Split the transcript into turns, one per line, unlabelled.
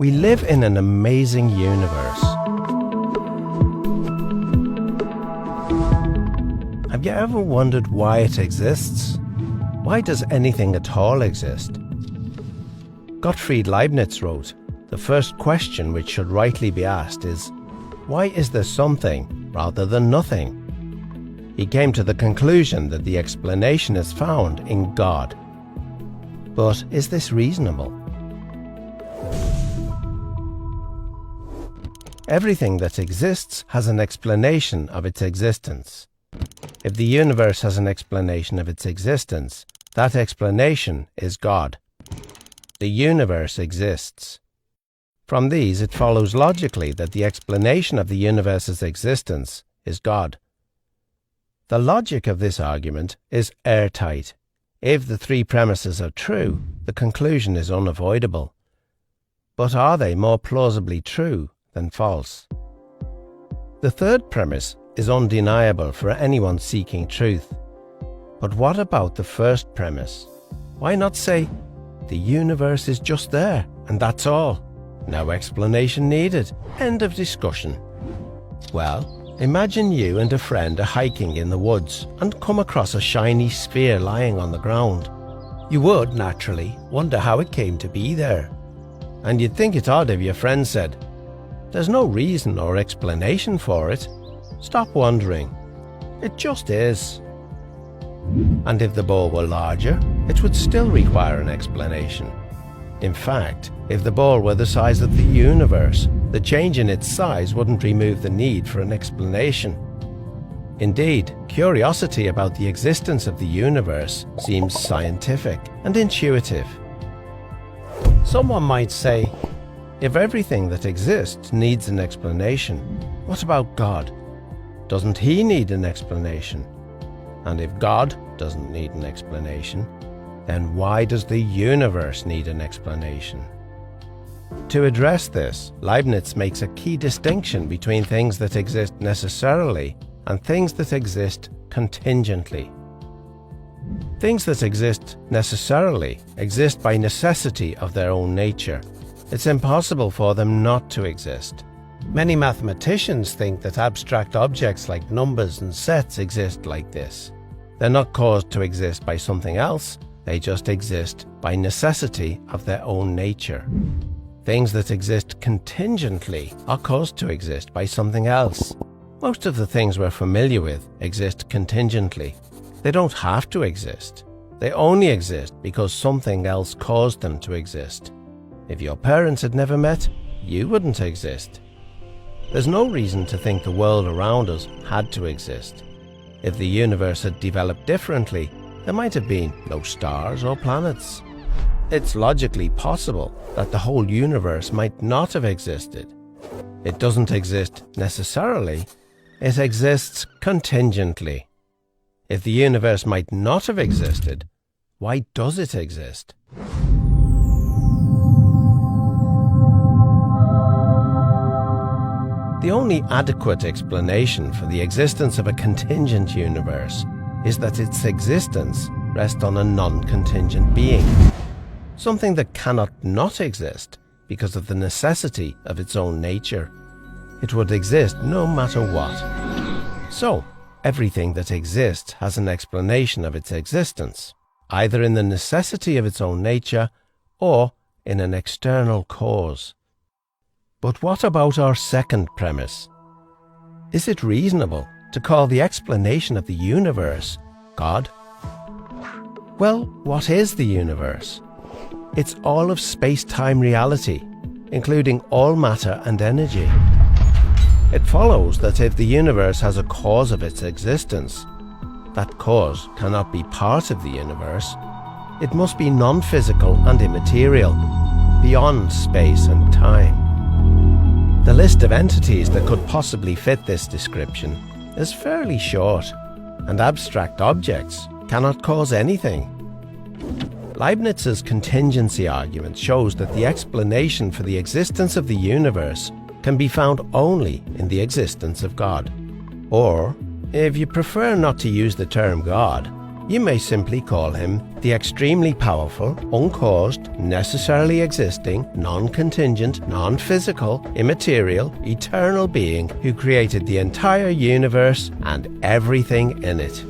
We live in an amazing universe. Have you ever wondered why it exists? Why does anything at all exist? Gottfried Leibniz wrote, "The first question which should rightly be asked is, why is there something rather than nothing?" He came to the conclusion that the explanation is found in God. But is this reasonable? Everything that exists has an explanation of its existence. If the universe has an explanation of its existence, that explanation is God. The universe exists. From these, it follows logically that the explanation of the universe's existence is God. The logic of this argument is airtight. If the three premises are true, the conclusion is unavoidable. But are they more plausibly true than false? The third premise is undeniable for anyone seeking truth. But what about the first premise? Why not say, the universe is just there, and that's all? No explanation needed. End of discussion. Well, imagine you and a friend are hiking in the woods and come across a shiny sphere lying on the ground. You would, naturally, wonder how it came to be there. And you'd think it odd if your friend said, "There's no reason or explanation for it. Stop wondering. It just is." And if the ball were larger, it would still require an explanation. In fact, if the ball were the size of the universe, the change in its size wouldn't remove the need for an explanation. Indeed, curiosity about the existence of the universe seems scientific and intuitive. Someone might say, if everything that exists needs an explanation, what about God? Doesn't he need an explanation? And if God doesn't need an explanation, then why does the universe need an explanation? To address this, Leibniz makes a key distinction between things that exist necessarily and things that exist contingently. Things that exist necessarily exist by necessity of their own nature. It's impossible for them not to exist. Many mathematicians think that abstract objects like numbers and sets exist like this. They're not caused to exist by something else, they just exist by necessity of their own nature. Things that exist contingently are caused to exist by something else. Most of the things we're familiar with exist contingently. They don't have to exist. They only exist because something else caused them to exist. If your parents had never met, you wouldn't exist. There's no reason to think the world around us had to exist. If the universe had developed differently, there might have been no stars or planets. It's logically possible that the whole universe might not have existed. It doesn't exist necessarily, it exists contingently. If the universe might not have existed, why does it exist? The only adequate explanation for the existence of a contingent universe is that its existence rests on a non-contingent being, something that cannot not exist because of the necessity of its own nature. It would exist no matter what. So, everything that exists has an explanation of its existence, either in the necessity of its own nature or in an external cause. But what about our second premise? Is it reasonable to call the explanation of the universe God? Well, what is the universe? It's all of space-time reality, including all matter and energy. It follows that if the universe has a cause of its existence, that cause cannot be part of the universe. It must be non-physical and immaterial, beyond space and time. The list of entities that could possibly fit this description is fairly short, and abstract objects cannot cause anything. Leibniz's contingency argument shows that the explanation for the existence of the universe can be found only in the existence of God. Or, if you prefer not to use the term God, You may simply call him the extremely powerful, uncaused, necessarily existing, non-contingent, non-physical, immaterial, eternal being who created the entire universe and everything in it.